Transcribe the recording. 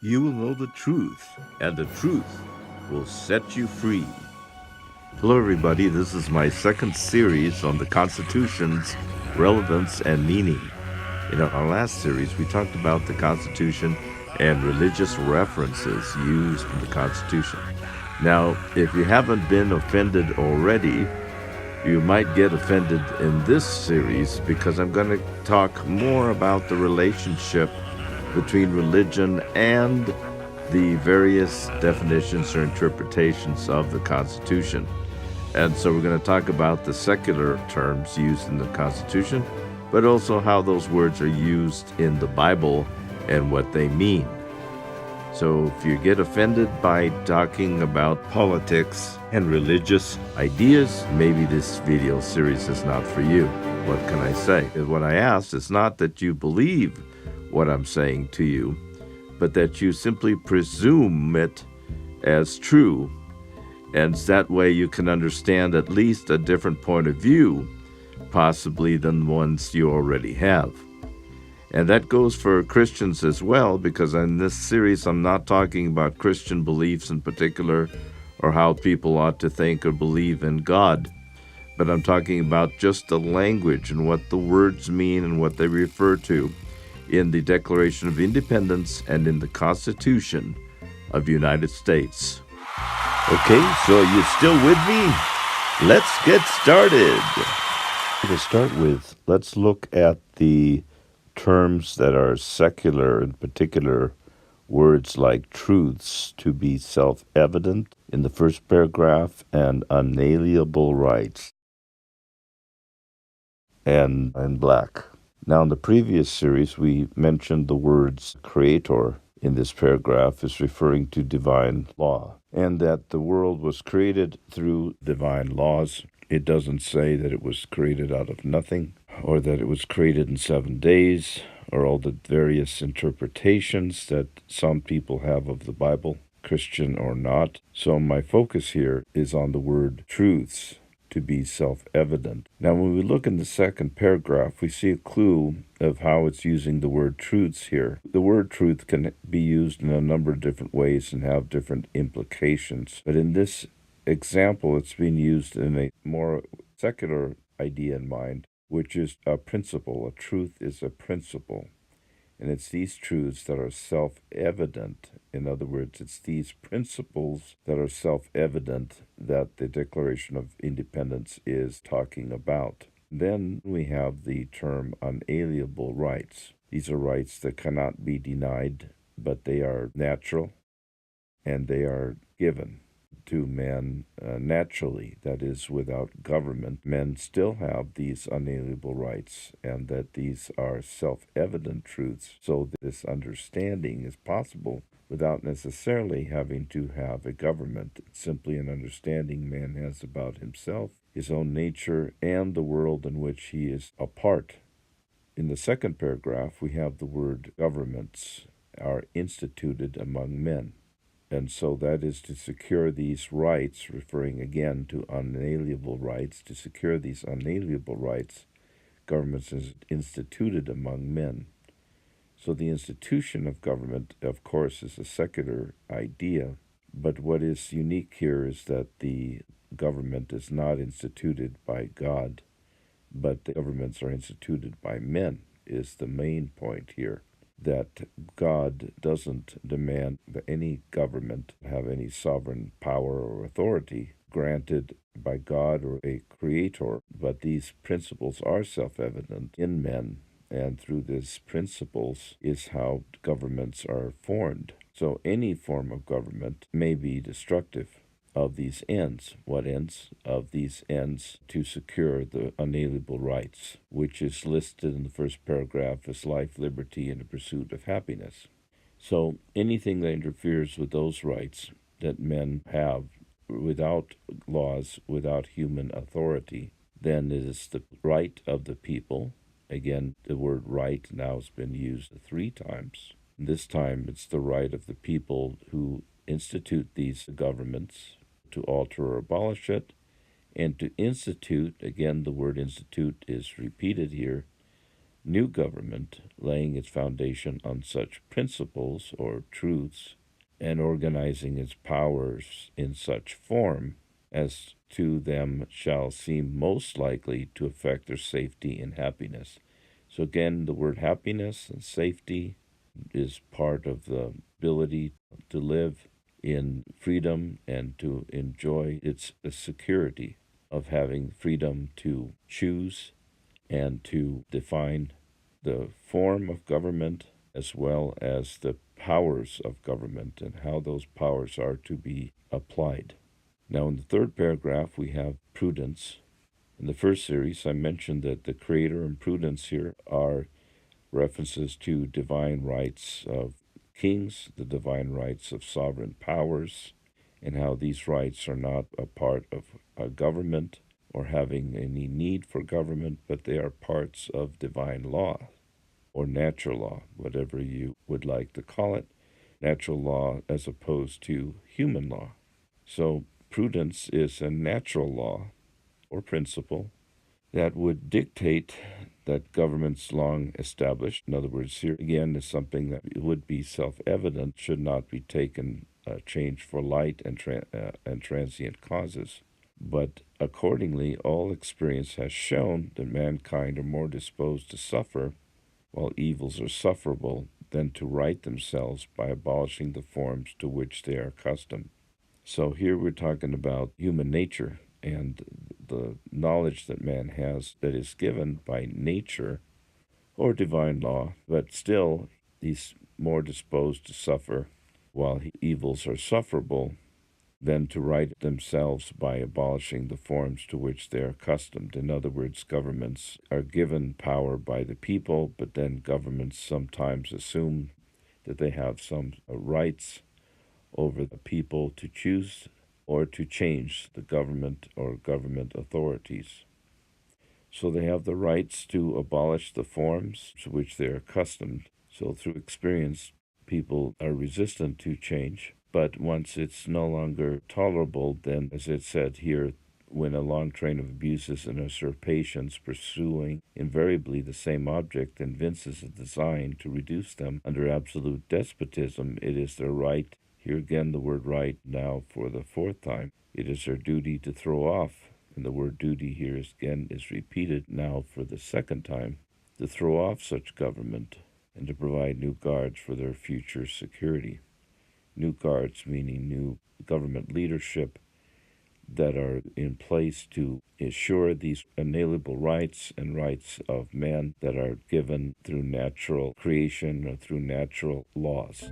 You will know the truth, and the truth will set you free. Hello, everybody. This is my second series on the Constitution's relevance and meaning. In our last series, we talked about the Constitution and religious references used in the Constitution. Now, if you haven't been offended already, you might get offended in this series because I'm going to talk more about the relationship between religion and the various definitions or interpretations of the Constitution. And so we're going to talk about the secular terms used in the Constitution, but also how those words are used in the Bible and what they mean. So if you get offended by talking about politics and religious ideas, maybe this video series is not for you. What can I say? What I ask is not that you believe what I'm saying to you, but that you simply presume it as true. And that way you can understand at least a different point of view, possibly than the ones you already have. And that goes for Christians as well, because in this series I'm not talking about Christian beliefs in particular or how people ought to think or believe in God, but I'm talking about just the language and what the words mean and what they refer to in the Declaration of Independence and in the Constitution of the United States. Okay, so you still with me? Let's get started. To start with, let's look at the terms that are secular, in particular words like truths to be self-evident in the first paragraph and unalienable rights and in black. Now, in the previous series, we mentioned the words creator in this paragraph is referring to divine law, and that the world was created through divine laws. It doesn't say that it was created out of nothing, or that it was created in 7 days, or all the various interpretations that some people have of the Bible, Christian or not. So my focus here is on the word truths to be self-evident. Now, when we look in the second paragraph, we see a clue of how it's using the word truths here. The word truth can be used in a number of different ways and have different implications. But in this example, it's being used in a more secular idea in mind, which is a principle. A truth is a principle. And it's these truths that are self-evident. In other words, it's these principles that are self-evident that the Declaration of Independence is talking about. Then we have the term unalienable rights. These are rights that cannot be denied, but they are natural and they are given to men naturally, that is, without government. Men still have these unalienable rights, and that these are self-evident truths. So this understanding is possible without necessarily having to have a government. It's simply an understanding man has about himself, his own nature, and the world in which he is a part. In the second paragraph, we have the word governments are instituted among men. And so that is to secure these rights, referring again to unalienable rights. To secure these unalienable rights, governments is instituted among men. So the institution of government, of course, is a secular idea. But what is unique here is that the government is not instituted by God, but the governments are instituted by men, is the main point here. That God doesn't demand that any government have any sovereign power or authority granted by God or a creator, but these principles are self-evident in men, and through these principles is how governments are formed. So any form of government may be destructive of these ends. What ends? Of these ends to secure the unalienable rights, which is listed in the first paragraph as life, liberty, and the pursuit of happiness. So anything that interferes with those rights that men have without laws, without human authority, then it is the right of the people. Again, the word right now has been used 3 times. This time it's the right of the people who institute these governments to alter or abolish it, and to institute, again, the word institute is repeated here, new government laying its foundation on such principles or truths and organizing its powers in such form as to them shall seem most likely to affect their safety and happiness. So, again, the word happiness and safety is part of the ability to live in freedom and to enjoy its security of having freedom to choose and to define the form of government as well as the powers of government and how those powers are to be applied. Now, in the third paragraph, we have prudence. In the first series, I mentioned that the Creator and prudence here are references to divine rights of kings, the divine rights of sovereign powers, and how these rights are not a part of a government or having any need for government, but they are parts of divine law or natural law, whatever you would like to call it, natural law as opposed to human law. So, prudence is a natural law or principle that would dictate that governments long established. In other words, here again is something that would be self-evident, should not be taken changed for light and transient causes. But accordingly, all experience has shown that mankind are more disposed to suffer, while evils are sufferable, than to right themselves by abolishing the forms to which they are accustomed. So here we're talking about human nature and the knowledge that man has that is given by nature or divine law, but still he's more disposed to suffer while evils are sufferable than to right themselves by abolishing the forms to which they are accustomed. In other words, governments are given power by the people, but then governments sometimes assume that they have some rights over the people to choose or to change the government or government authorities. So they have the rights to abolish the forms to which they're accustomed. So through experience, people are resistant to change. But once it's no longer tolerable, then, as it said here, when a long train of abuses and usurpations pursuing invariably the same object evinces a design to reduce them under absolute despotism, it is their right, here again the word right now for the fourth time, it is their duty to throw off, and the word duty here is, again is repeated now for the second time, to throw off such government and to provide new guards for their future security. New guards meaning new government leadership that are in place to ensure these inalienable rights and rights of man that are given through natural creation or through natural laws.